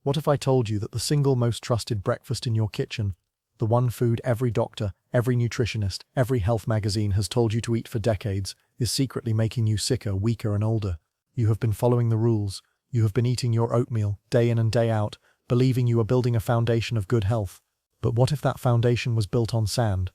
What if I told you that the single most trusted breakfast in your kitchen, the one food every doctor, every nutritionist, every health magazine has told you to eat for decades, is secretly making you sicker, weaker, and older? You have been following the rules. You have been eating your oatmeal, day in and day out, believing you are building a foundation of good health. But what if that foundation was built on sand?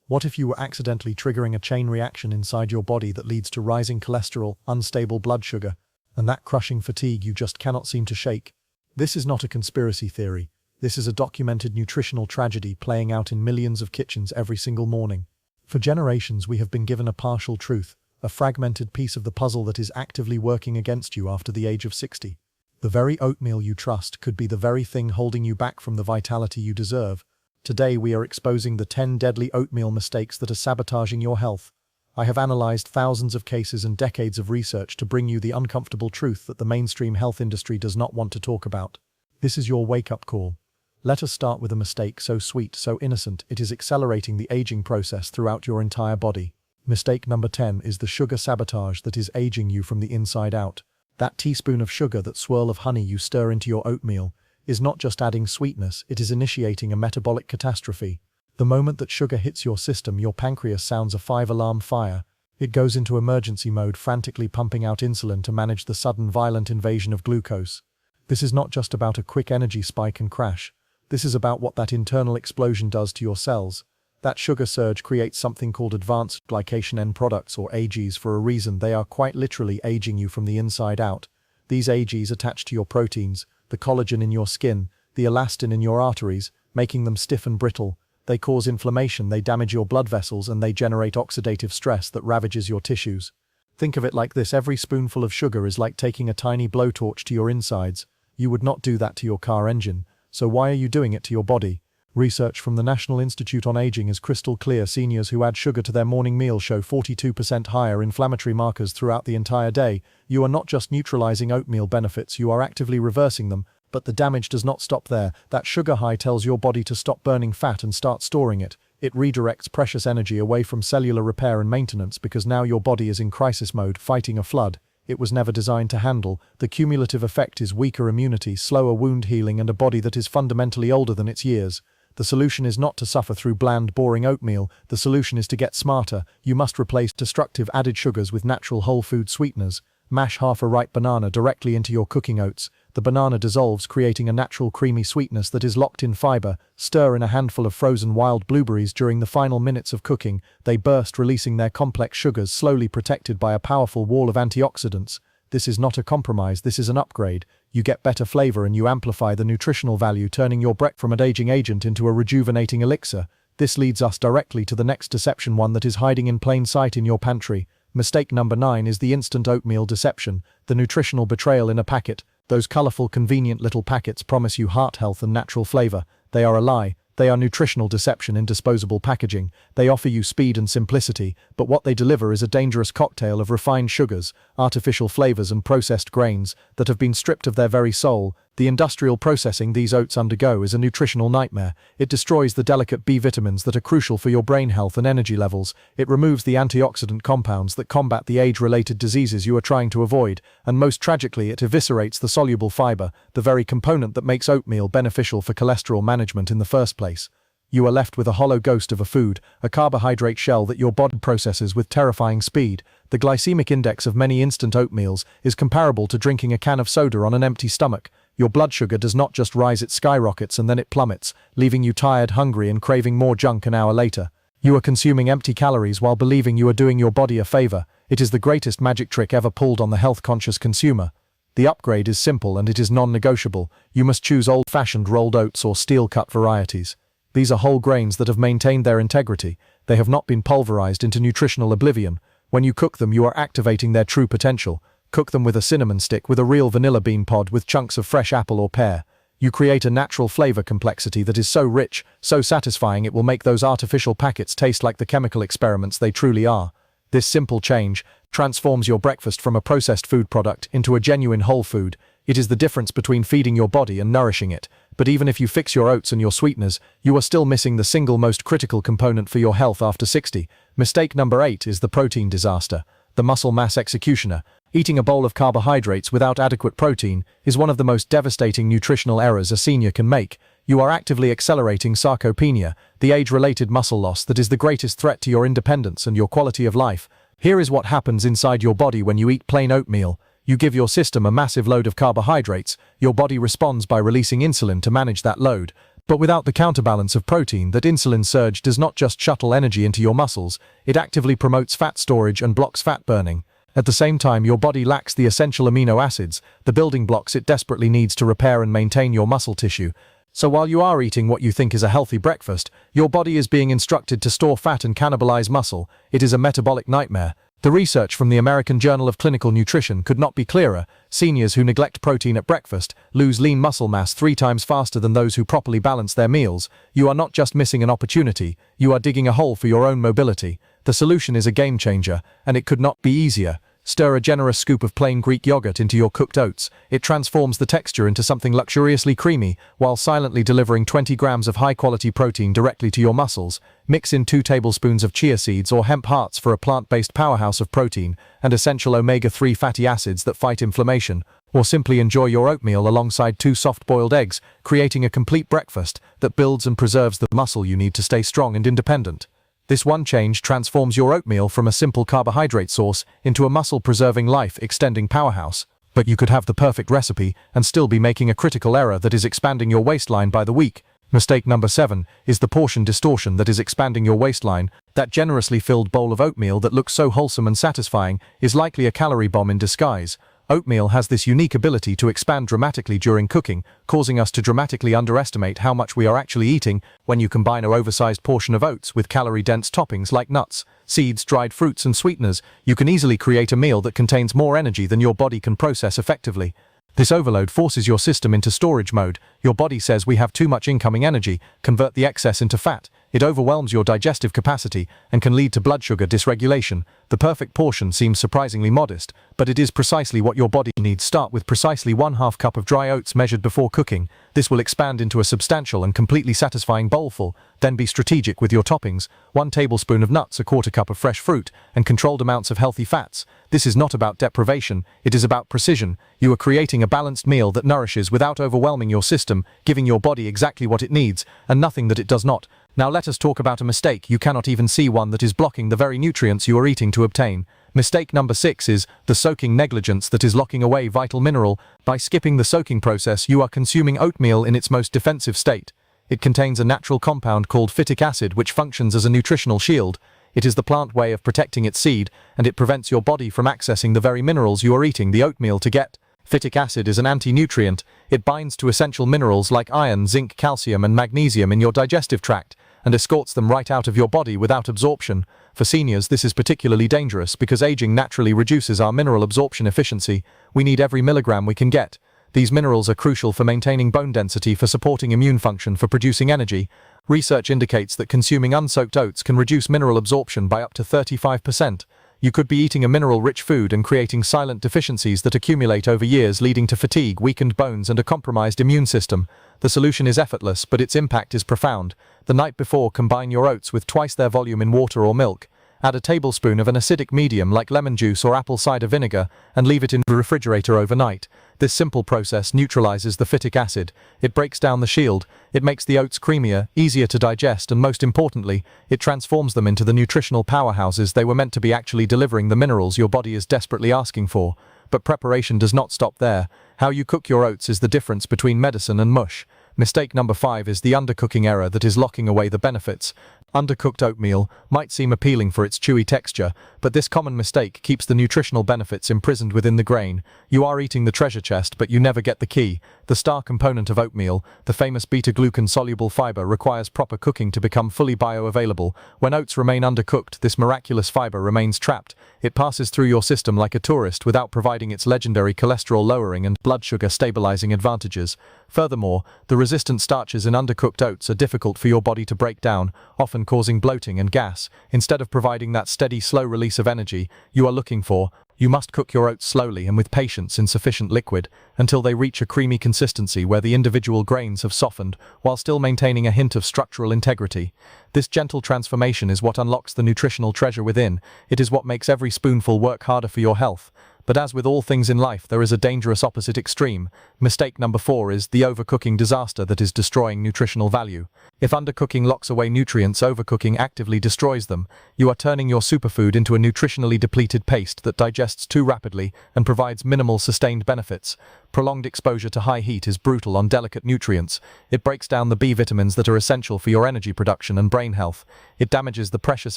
What if you were accidentally triggering a chain reaction inside your body that leads to rising cholesterol, unstable blood sugar, and that crushing fatigue you just cannot seem to shake? This is not a conspiracy theory. This is a documented nutritional tragedy playing out in millions of kitchens every single morning. For generations, we have been given a partial truth, a fragmented piece of the puzzle that is actively working against you after the age of 60. The very oatmeal you trust could be the very thing holding you back from the vitality you deserve. Today, we are exposing the 10 deadly oatmeal mistakes that are sabotaging your health. I have analyzed thousands of cases and decades of research to bring you the uncomfortable truth that the mainstream health industry does not want to talk about. This is your wake-up call. Let us start with a mistake so sweet, so innocent, it is accelerating the aging process throughout your entire body. Mistake number 10 is the sugar sabotage that is aging you from the inside out. That teaspoon of sugar, that swirl of honey you stir into your oatmeal, is not just adding sweetness, it is initiating a metabolic catastrophe. The moment that sugar hits your system, your pancreas sounds a 5-alarm fire. It goes into emergency mode, frantically pumping out insulin to manage the sudden violent invasion of glucose. This is not just about a quick energy spike and crash. This is about what that internal explosion does to your cells. That sugar surge creates something called advanced glycation end products, or AGs, for a reason. They are quite literally aging you from the inside out. These AGs attach to your proteins, the collagen in your skin, the elastin in your arteries, making them stiff and brittle. They cause inflammation, they damage your blood vessels, and they generate oxidative stress that ravages your tissues. Think of it like this: every spoonful of sugar is like taking a tiny blowtorch to your insides. You would not do that to your car engine, so why are you doing it to your body? Research from the National Institute on Aging is crystal clear. Seniors who add sugar to their morning meal show 42% higher inflammatory markers throughout the entire day. You are not just neutralizing oatmeal benefits, you are actively reversing them. But the damage does not stop there. That sugar high tells your body to stop burning fat and start storing it. It redirects precious energy away from cellular repair and maintenance, because now your body is in crisis mode, fighting a flood it was never designed to handle. The cumulative effect is weaker immunity, slower wound healing, and a body that is fundamentally older than its years. The solution is not to suffer through bland, boring oatmeal. The solution is to get smarter. You must replace destructive added sugars with natural whole food sweeteners. Mash half a ripe banana directly into your cooking oats. The banana dissolves, creating a natural creamy sweetness that is locked in fiber. Stir in a handful of frozen wild blueberries during the final minutes of cooking. They burst, releasing their complex sugars, slowly protected by a powerful wall of antioxidants. This is not a compromise, this is an upgrade. You get better flavor and you amplify the nutritional value, turning your breakfast from an aging agent into a rejuvenating elixir. This leads us directly to the next deception, one that is hiding in plain sight in your pantry. Mistake number 9 is the instant oatmeal deception, the nutritional betrayal in a packet. Those colorful, convenient little packets promise you heart health and natural flavor. They are a lie. They are nutritional deception in disposable packaging. They offer you speed and simplicity, but what they deliver is a dangerous cocktail of refined sugars, artificial flavors, and processed grains that have been stripped of their very soul. The industrial processing these oats undergo is a nutritional nightmare. It destroys the delicate B vitamins that are crucial for your brain health and energy levels. It removes the antioxidant compounds that combat the age-related diseases you are trying to avoid, and most tragically, it eviscerates the soluble fiber, the very component that makes oatmeal beneficial for cholesterol management in the first place. You are left with a hollow ghost of a food, a carbohydrate shell that your body processes with terrifying speed. The glycemic index of many instant oatmeals is comparable to drinking a can of soda on an empty stomach. Your blood sugar does not just rise, it skyrockets and then it plummets, leaving you tired, hungry, and craving more junk an hour later. You are consuming empty calories while believing you are doing your body a favor. It is the greatest magic trick ever pulled on the health-conscious consumer. The upgrade is simple and it is non-negotiable. You must choose old-fashioned rolled oats or steel-cut varieties. These are whole grains that have maintained their integrity. They have not been pulverized into nutritional oblivion. When you cook them, you are activating their true potential. Cook them with a cinnamon stick, with a real vanilla bean pod, with chunks of fresh apple or pear. You create a natural flavor complexity that is so rich, so satisfying, it will make those artificial packets taste like the chemical experiments they truly are. This simple change transforms your breakfast from a processed food product into a genuine whole food. It is the difference between feeding your body and nourishing it. But even if you fix your oats and your sweeteners, you are still missing the single most critical component for your health after 60. Mistake number 8 is the protein disaster. the muscle mass executioner. Eating a bowl of carbohydrates without adequate protein is one of the most devastating nutritional errors a senior can make. You are actively accelerating sarcopenia, the age-related muscle loss that is the greatest threat to your independence and your quality of life. Here is what happens inside your body when you eat plain oatmeal. You give your system a massive load of carbohydrates, your body responds by releasing insulin to manage that load. But without the counterbalance of protein, that insulin surge does not just shuttle energy into your muscles, it actively promotes fat storage and blocks fat burning. At the same time, your body lacks the essential amino acids, the building blocks it desperately needs to repair and maintain your muscle tissue. So while you are eating what you think is a healthy breakfast, your body is being instructed to store fat and cannibalize muscle. It is a metabolic nightmare. The research from the American Journal of Clinical Nutrition could not be clearer. Seniors who neglect protein at breakfast lose lean muscle mass 3 times faster than those who properly balance their meals. You are not just missing an opportunity, you are digging a hole for your own mobility. The solution is a game changer, and it could not be easier. Stir a generous scoop of plain Greek yogurt into your cooked oats. It transforms the texture into something luxuriously creamy, while silently delivering 20 grams of high-quality protein directly to your muscles. Mix in 2 tablespoons of chia seeds or hemp hearts for a plant-based powerhouse of protein and essential omega-3 fatty acids that fight inflammation. Or simply enjoy your oatmeal alongside 2 soft-boiled eggs, creating a complete breakfast that builds and preserves the muscle you need to stay strong and independent. This one change transforms your oatmeal from a simple carbohydrate source into a muscle-preserving, life-extending powerhouse. But you could have the perfect recipe and still be making a critical error that is expanding your waistline by the week. Mistake number 7 is the portion distortion that is expanding your waistline. That generously filled bowl of oatmeal that looks so wholesome and satisfying is likely a calorie bomb in disguise. Oatmeal has this unique ability to expand dramatically during cooking, causing us to dramatically underestimate how much we are actually eating. When you combine an oversized portion of oats with calorie-dense toppings like nuts, seeds, dried fruits, and sweeteners, you can easily create a meal that contains more energy than your body can process effectively. This overload forces your system into storage mode. Your body says we have too much incoming energy, convert the excess into fat. It overwhelms your digestive capacity and can lead to blood sugar dysregulation. The perfect portion seems surprisingly modest, but it is precisely what your body needs. Start with precisely 1/2 cup of dry oats measured before cooking. This will expand into a substantial and completely satisfying bowlful. Then be strategic with your toppings. 1 tablespoon of nuts, a 1/4 cup of fresh fruit, and controlled amounts of healthy fats. This is not about deprivation, it is about precision. You are creating a balanced meal that nourishes without overwhelming your system, giving your body exactly what it needs, and nothing that it does not. Now let us talk about a mistake you cannot even see, one that is blocking the very nutrients you are eating to obtain. Mistake number 6 is the soaking negligence that is locking away vital mineral. By skipping the soaking process, you are consuming oatmeal in its most defensive state. It contains a natural compound called phytic acid which functions as a nutritional shield. It is the plant way of protecting its seed, and it prevents your body from accessing the very minerals you are eating the oatmeal to get. Phytic acid is an anti-nutrient. It binds to essential minerals like iron, zinc, calcium, and magnesium in your digestive tract, and escorts them right out of your body without absorption. For seniors, this is particularly dangerous because aging naturally reduces our mineral absorption efficiency. We need every milligram we can get. These minerals are crucial for maintaining bone density, for supporting immune function, for producing energy. Research indicates that consuming unsoaked oats can reduce mineral absorption by up to 35%. You could be eating a mineral-rich food and creating silent deficiencies that accumulate over years, leading to fatigue, weakened bones, and a compromised immune system. The solution is effortless, but its impact is profound. The night before, combine your oats with twice their volume in water or milk. Add a tablespoon of an acidic medium like lemon juice or apple cider vinegar and leave it in the refrigerator overnight. This simple process neutralizes the phytic acid. It breaks down the shield. It makes the oats creamier, easier to digest, and most importantly, it transforms them into the nutritional powerhouses they were meant to be, actually delivering the minerals your body is desperately asking for. But preparation does not stop there. How you cook your oats is the difference between medicine and mush. Mistake number 5 is the undercooking error that is locking away the benefits. Undercooked oatmeal might seem appealing for its chewy texture, but this common mistake keeps the nutritional benefits imprisoned within the grain. You are eating the treasure chest, but you never get the key. The star component of oatmeal, the famous beta-glucan-soluble fiber, requires proper cooking to become fully bioavailable. When oats remain undercooked, this miraculous fiber remains trapped. It passes through your system like a tourist without providing its legendary cholesterol-lowering and blood sugar-stabilizing advantages. Furthermore, the resistant starches in undercooked oats are difficult for your body to break down, often causing bloating and gas. Instead of providing that steady, slow release of energy you are looking for, You must cook your oats slowly and with patience in sufficient liquid until they reach a creamy consistency where the individual grains have softened while still maintaining a hint of structural integrity. This gentle transformation is what unlocks the nutritional treasure within. It is what makes every spoonful work harder for your health. But as with all things in life, there is a dangerous opposite extreme. Mistake number 4 is the overcooking disaster that is destroying nutritional value. If undercooking locks away nutrients, overcooking actively destroys them. You are turning your superfood into a nutritionally depleted paste that digests too rapidly and provides minimal sustained benefits. Prolonged exposure to high heat is brutal on delicate nutrients. It breaks down the B vitamins that are essential for your energy production and brain health. It damages the precious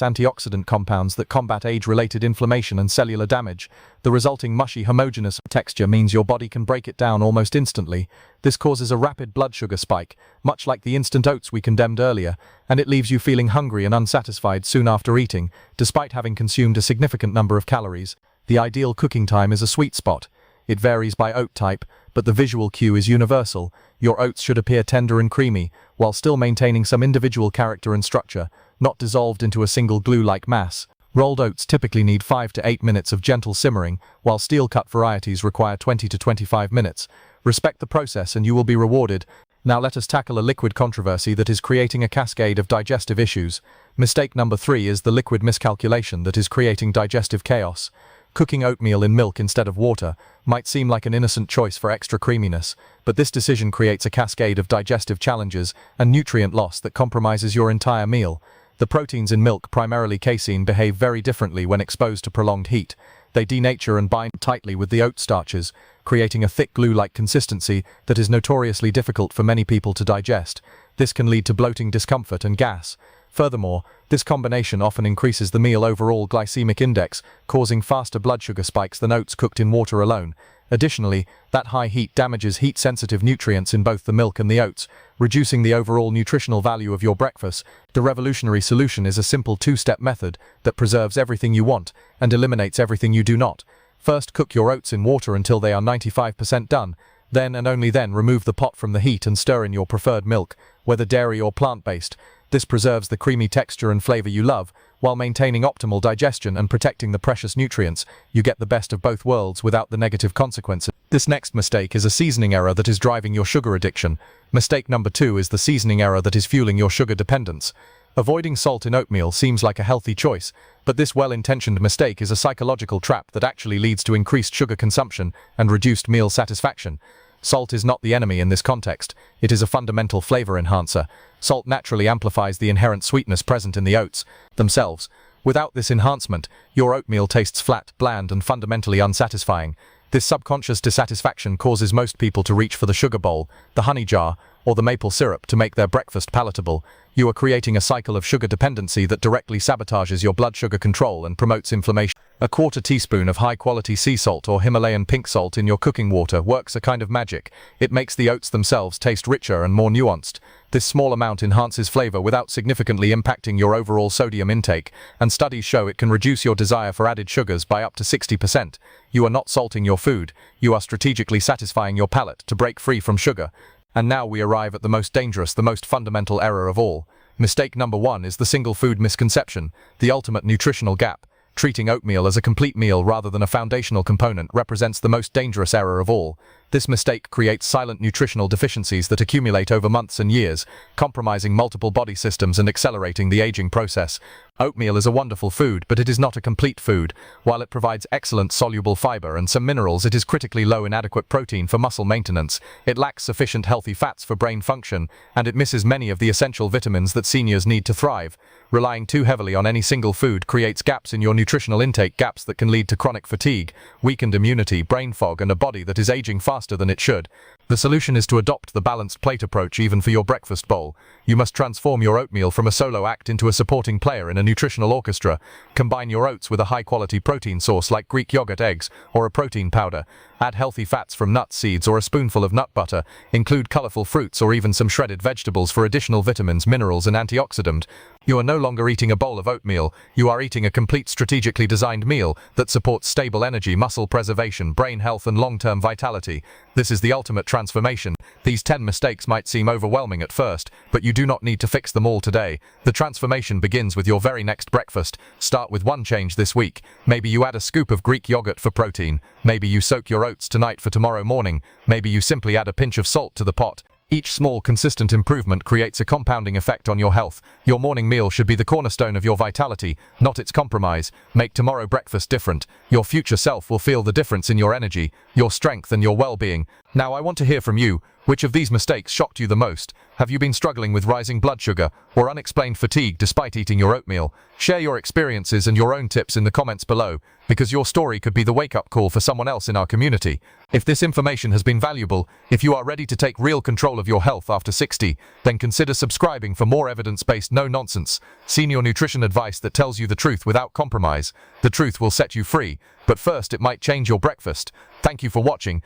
antioxidant compounds that combat age-related inflammation and cellular damage. The resulting mushy, homogeneous texture means your body can break it down almost instantly. This causes a rapid blood sugar spike, much like the instant oats we condemned earlier, and it leaves you feeling hungry and unsatisfied soon after eating, despite having consumed a significant number of calories. The ideal cooking time is a sweet spot. It varies by oat type, but the visual cue is universal. Your oats should appear tender and creamy, while still maintaining some individual character and structure, not dissolved into a single glue-like mass. Rolled oats typically need 5 to 8 minutes of gentle simmering, while steel-cut varieties require 20 to 25 minutes. Respect the process and you will be rewarded. Now let us tackle a liquid controversy that is creating a cascade of digestive issues. Mistake number 3 is the liquid miscalculation that is creating digestive chaos. Cooking oatmeal in milk instead of water might seem like an innocent choice for extra creaminess, but this decision creates a cascade of digestive challenges and nutrient loss that compromises your entire meal. The proteins in milk, primarily casein, behave very differently when exposed to prolonged heat. They denature and bind tightly with the oat starches, creating a thick glue-like consistency that is notoriously difficult for many people to digest. This can lead to bloating, discomfort, and gas. Furthermore, this combination often increases the meal overall glycemic index, causing faster blood sugar spikes than oats cooked in water alone. Additionally, that high heat damages heat-sensitive nutrients in both the milk and the oats, reducing the overall nutritional value of your breakfast. The revolutionary solution is a simple 2-step method that preserves everything you want and eliminates everything you do not. First, cook your oats in water until they are 95% done. Then and only then remove the pot from the heat and stir in your preferred milk, whether dairy or plant-based. This preserves the creamy texture and flavor you love, while maintaining optimal digestion and protecting the precious nutrients. You get the best of both worlds without the negative consequences. This next mistake is a seasoning error that is driving your sugar addiction. Mistake number 2 is the seasoning error that is fueling your sugar dependence. Avoiding salt in oatmeal seems like a healthy choice, but this well-intentioned mistake is a psychological trap that actually leads to increased sugar consumption and reduced meal satisfaction. Salt is not the enemy in this context. It is a fundamental flavor enhancer. Salt naturally amplifies the inherent sweetness present in the oats themselves. Without this enhancement, your oatmeal tastes flat, bland, and fundamentally unsatisfying. This subconscious dissatisfaction causes most people to reach for the sugar bowl, the honey jar, or the maple syrup to make their breakfast palatable. You are creating a cycle of sugar dependency that directly sabotages your blood sugar control and promotes inflammation. A 1/4 teaspoon of high-quality sea salt or Himalayan pink salt in your cooking water works a kind of magic. It makes the oats themselves taste richer and more nuanced. This small amount enhances flavor without significantly impacting your overall sodium intake, and studies show it can reduce your desire for added sugars by up to 60%. You are not salting your food, you are strategically satisfying your palate to break free from sugar. And now we arrive at the most dangerous, the most fundamental error of all. Mistake number 1 is the single food misconception, the ultimate nutritional gap. Treating oatmeal as a complete meal rather than a foundational component represents the most dangerous error of all. This mistake creates silent nutritional deficiencies that accumulate over months and years, compromising multiple body systems and accelerating the aging process. Oatmeal is a wonderful food, but it is not a complete food. While it provides excellent soluble fiber and some minerals, it is critically low in adequate protein for muscle maintenance. It lacks sufficient healthy fats for brain function, and it misses many of the essential vitamins that seniors need to thrive. Relying too heavily on any single food creates gaps in your nutritional intake, gaps that can lead to chronic fatigue, weakened immunity, brain fog, and a body that is aging faster than it should. The solution is to adopt the balanced plate approach even for your breakfast bowl. You must transform your oatmeal from a solo act into a supporting player in a nutritional orchestra. Combine your oats with a high-quality protein source like Greek yogurt, eggs, or a protein powder. Add healthy fats from nuts, seeds, or a spoonful of nut butter. Include colorful fruits or even some shredded vegetables for additional vitamins, minerals, and antioxidant. You are no longer eating a bowl of oatmeal. You are eating a complete, strategically designed meal that supports stable energy, muscle preservation, brain health, and long-term vitality. This is the ultimate transformation. These 10 mistakes might seem overwhelming at first, but you do not need to fix them all today. The transformation begins with your very next breakfast. Start with one change this week. Maybe you add a scoop of Greek yogurt for protein. Maybe you soak your oats tonight for tomorrow morning. Maybe you simply add a pinch of salt to the pot. Each small, consistent improvement creates a compounding effect on your health. Your morning meal should be the cornerstone of your vitality, not its compromise. Make tomorrow breakfast different. Your future self will feel the difference in your energy, your strength, and your well-being. Now I want to hear from you. Which of these mistakes shocked you the most? Have you been struggling with rising blood sugar or unexplained fatigue despite eating your oatmeal? Share your experiences and your own tips in the comments below, because your story could be the wake-up call for someone else in our community. If this information has been valuable, if you are ready to take real control of your health after 60, then consider subscribing for more evidence-based, no-nonsense, senior nutrition advice that tells you the truth without compromise. The truth will set you free, but first it might change your breakfast. Thank you for watching.